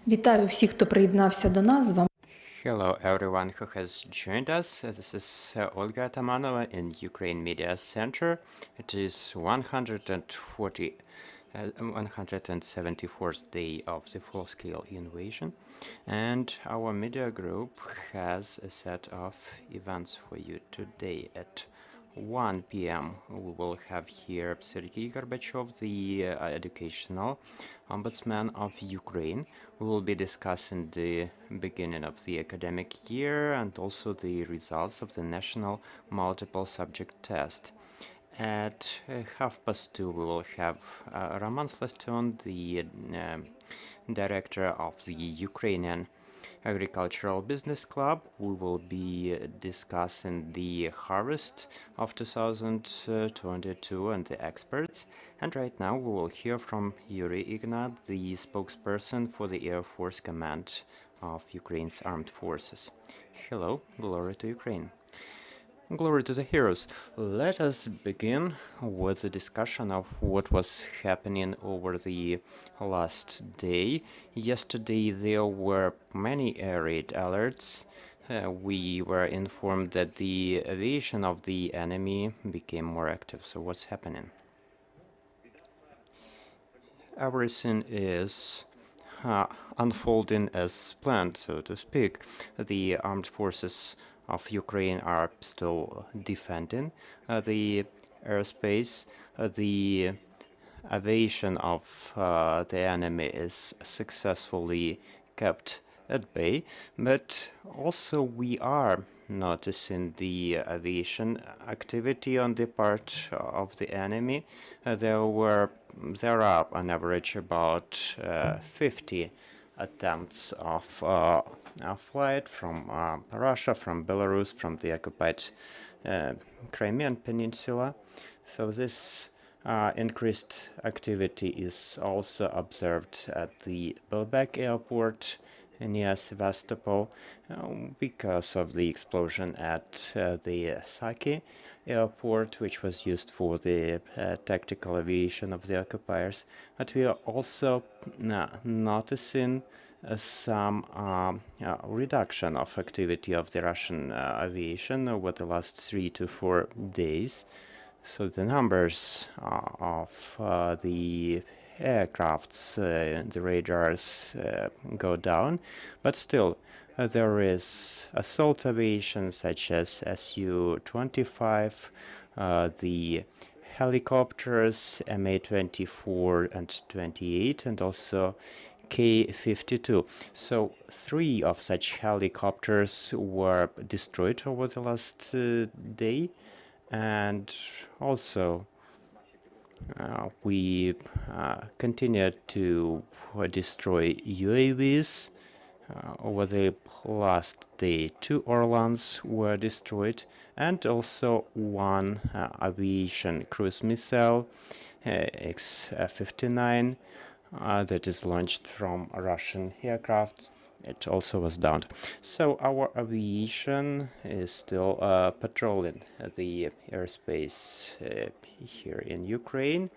Вітаю всіх, хто приєднався до нас. З вами Hello, everyone who has joined us. This is Olga Tamanova in Ukraine Media Center. It is 174th day of the full-scale invasion, and our media group has a set of events for you today. At 1 p.m. we will have here Sergei Gorbachev, the educational ombudsman of Ukraine. We will be discussing the beginning of the academic year and also the results of the national multiple subject test. At 2:30 we will have Roman Slaston, the director of the Ukrainian Agricultural Business Club. We will be discussing the harvest of 2022 and the experts. And right now we will hear from Yuriy Ihnat, the spokesperson for the Air Force Command of Ukraine's armed forces. Hello, glory to Ukraine. Glory to the heroes. Let us begin with the discussion of what was happening over the last day. Yesterday there were many air raid alerts. We were informed that the aviation of the enemy became more active. So what's happening? Everything is unfolding as planned, so to speak. The armed forces of Ukraine are still defending the airspace. The aviation of the enemy is successfully kept at bay, but also we are noticing the aviation activity on the part of the enemy. There are on average about 50 attempts of flight from Russia, from Belarus, from the occupied Crimean Peninsula. So this increased activity is also observed at the Belbek airport near Sevastopol because of the explosion at the Saki airport, which was used for the tactical aviation of the occupiers. But we are also noticing some reduction of activity of the Russian aviation over the last 3 to 4 days. So the numbers of the aircrafts, the radars go down, but still there is assault aviation such as Su-25, the helicopters Ma-24 and 28, and also K-52. So 3 of such helicopters were destroyed over the last day, and also we continued to destroy UAVs. Over the last day, 2 Orlans were destroyed, and also 1 aviation cruise missile, X-59, that is launched from Russian aircraft. It also was downed. So our aviation is still patrolling the airspace here in Ukraine.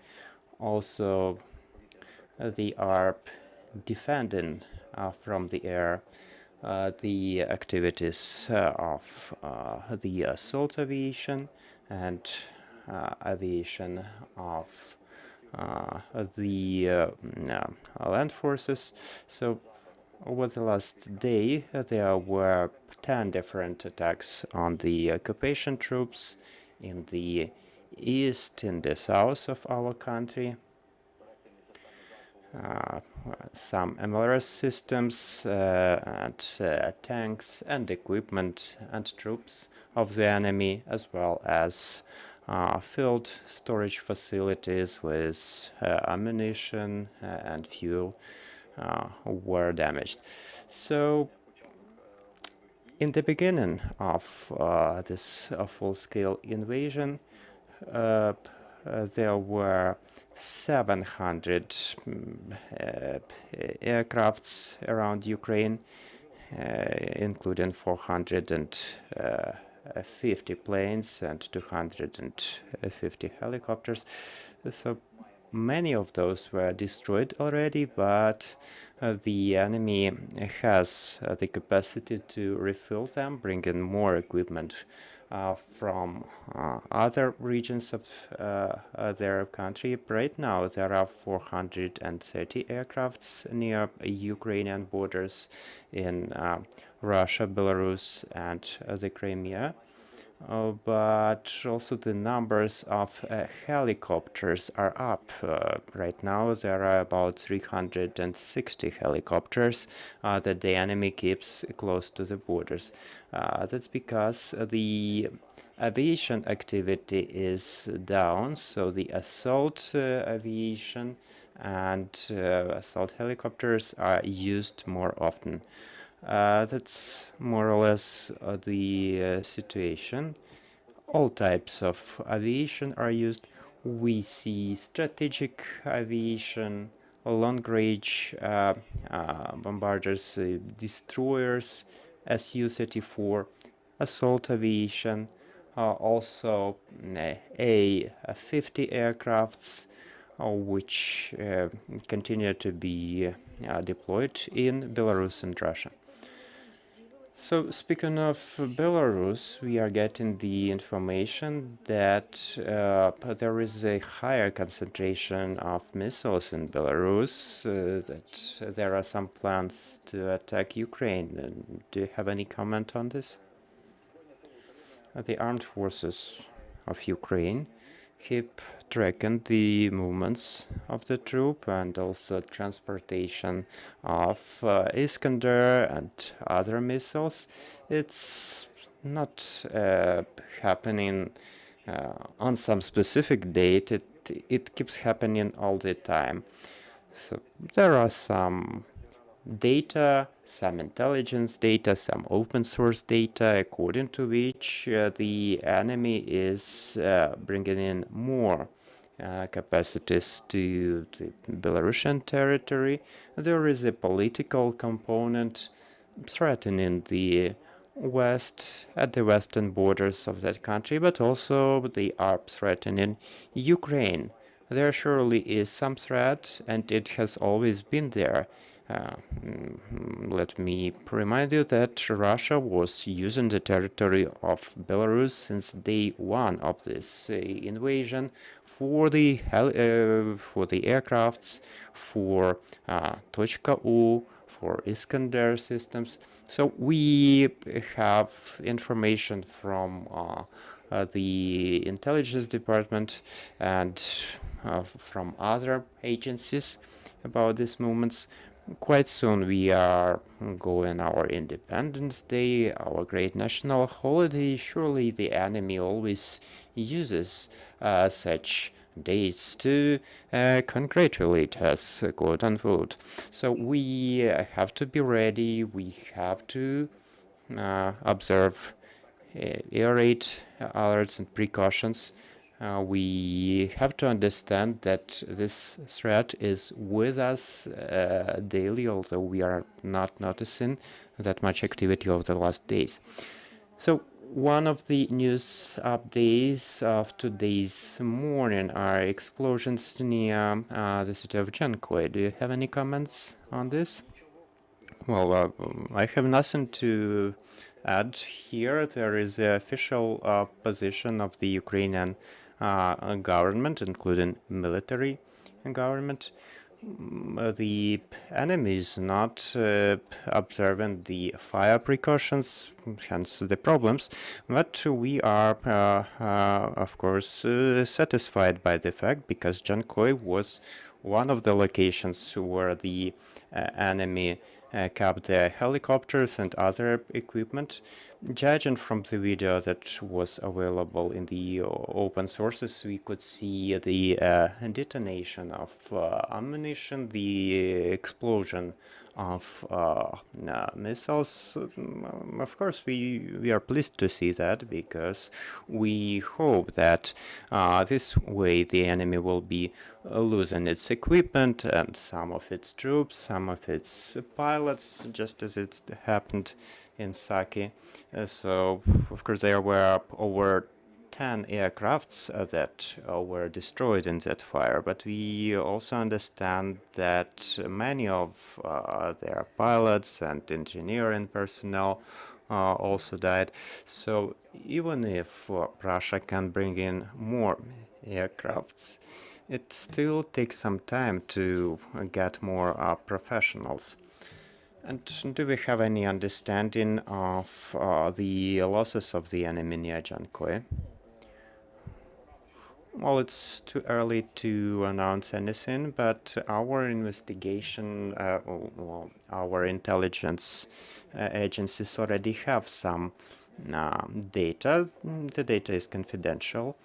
Also, they are defending from the air the activities of the assault aviation and aviation of the land forces. So over the last day, there were 10 different attacks on the occupation troops in the east, in the south of our country. Some MLRS systems and tanks and equipment and troops of the enemy, as well as field storage facilities with ammunition and fuel were damaged. So in the beginning of this full-scale invasion, there were 700 aircrafts around Ukraine, including 450 planes and 250 helicopters. So many of those were destroyed already, but the enemy has the capacity to refill them, bring in more equipment from other regions of their country. Right now, there are 430 aircrafts near Ukrainian borders in Russia, Belarus, and the Crimea. But also the numbers of helicopters are up. Right now, there are about 360 helicopters that the enemy keeps close to the borders. That's because the aviation activity is down, so the assault aviation and assault helicopters are used more often. That's more or less the situation. All types of aviation are used. We see strategic aviation, long-range bombarders, destroyers, Su-34, assault aviation, also A-50 aircrafts, which continue to be deployed in Belarus and Russia. So speaking of Belarus, we are getting the information that there is a higher concentration of missiles in Belarus, that there are some plans to attack Ukraine. Do you have any comment on this? The armed forces of Ukraine keep tracking the movements of the troop and also transportation of Iskander and other missiles. It's not happening on some specific date. It keeps happening all the time. So there are some data, some intelligence data, some open source data, according to which the enemy is bringing in more capacities to the Belarusian territory. There is a political component threatening the West, at the western borders of that country, but also they are threatening Ukraine. There surely is some threat, and it has always been there. Let me remind you that Russia was using the territory of Belarus since day one of this invasion for the aircrafts, for Tochka-U, for Iskander systems. So we have information from the intelligence department and from other agencies about these movements. Quite soon we are going our Independence Day, our great national holiday. Surely the enemy always uses such days to congratulate us, quote unquote. So we have to be ready. We have to observe air raid alerts and precautions. We have to understand that this threat is with us daily, although we are not noticing that much activity over the last days. So one of the news updates of today's morning are explosions near the city of Jankoy. Do you have any comments on this? Well, I have nothing to add here. There is the official position of the Ukrainian government, including military government. The enemy is not observing the fire precautions, hence the problems, but we are, of course, satisfied by the fact, because Jankoy was one of the locations where the enemy kept their helicopters and other equipment. Judging from the video that was available in the open sources, we could see the detonation of ammunition, the explosion of missiles. Of course, we are pleased to see that, because we hope that this way the enemy will be losing its equipment and some of its troops, some of its pilots, just as it happened in Saki. So, of course, there were over 10 aircrafts that were destroyed in that fire, but we also understand that many of their pilots and engineering personnel also died. So even if Russia can bring in more aircrafts, it still takes some time to get more professionals. And do we have any understanding of the losses of the enemy near Jankoy? Well, it's too early to announce anything, but our investigation, our intelligence agencies already have some data. The data is confidential.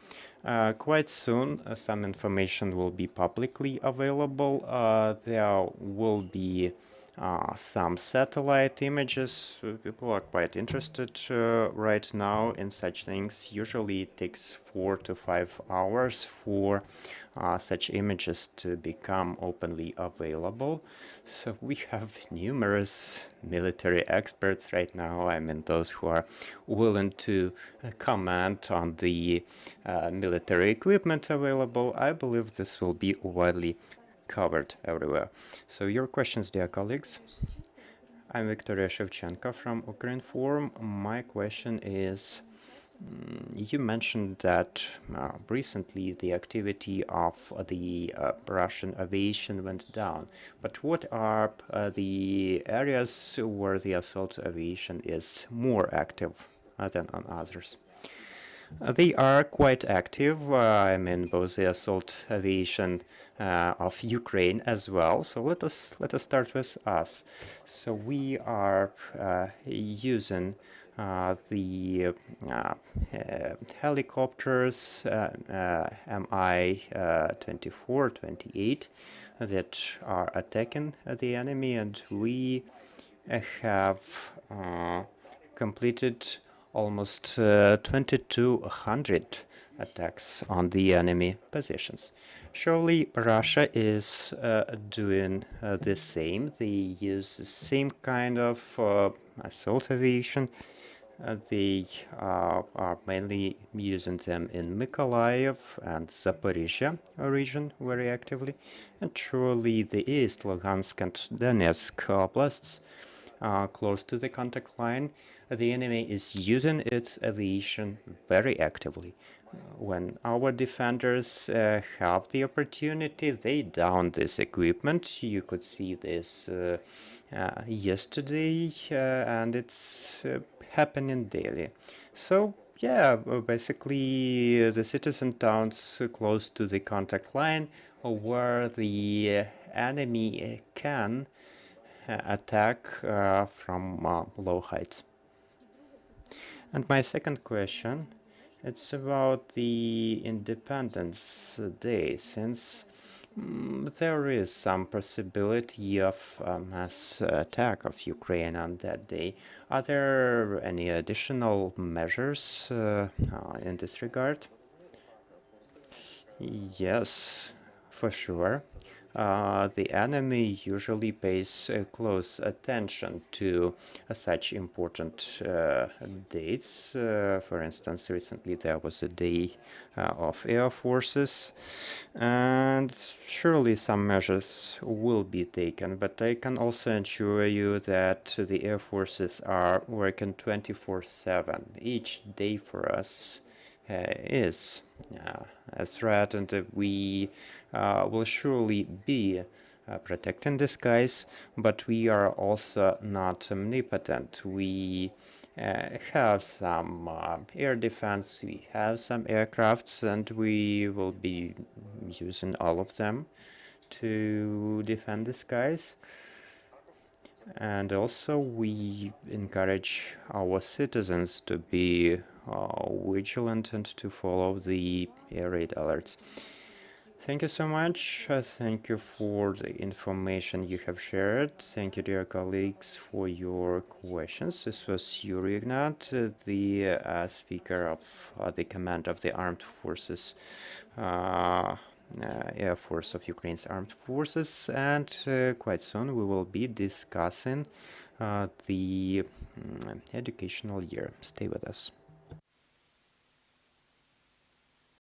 Quite soon, some information will be publicly available. There will be some satellite images. People are quite interested right now in such things. Usually it takes 4 to 5 hours for such images to become openly available. So we have numerous military experts right now. I mean, those who are willing to comment on the military equipment available. I believe this will be widely covered everywhere. So your questions, dear colleagues. I'm Victoria Shevchenko from Ukrinform. My question is, you mentioned that recently the activity of the Russian aviation went down, but what are the areas where the assault aviation is more active than on others? They are quite active. I mean, both the assault aviation of Ukraine as well. So let us start with us. So we are using the helicopters Mi-24, 28 that are attacking the enemy, and we have completed almost 2,200 attacks on the enemy positions. Surely Russia is doing the same. They use the same kind of assault aviation. They are mainly using them in Mykolaiv and Zaporizhia region very actively. And surely the East, Luhansk and Donetsk oblasts close to the contact line, the enemy is using its aviation very actively. When our defenders have the opportunity, they down this equipment. You could see this yesterday, and it's happening daily. So yeah, basically the citizen towns close to the contact line where the enemy can attack from low heights. And my second question, it's about the Independence Day, since there is some possibility of mass attack of Ukraine on that day. Are there any additional measures in this regard? Yes, for sure. The enemy usually pays close attention to such important dates. For instance, recently there was a day of air forces, and surely some measures will be taken. But I can also assure you that the air forces are working 24/7. Each day for us is a threat, and we will surely be protecting the skies, but we are also not omnipotent. We have some air defense, we have some aircrafts, and we will be using all of them to defend the skies. And also we encourage our citizens to be vigilant and to follow the air raid alerts. Thank you so much. Thank you for the information you have shared. Thank you, dear colleagues, for your questions. This was Yuriy Ihnat, the speaker of the command of the armed forces, Air Force of Ukraine's armed forces, and quite soon we will be discussing the educational year. Stay with us.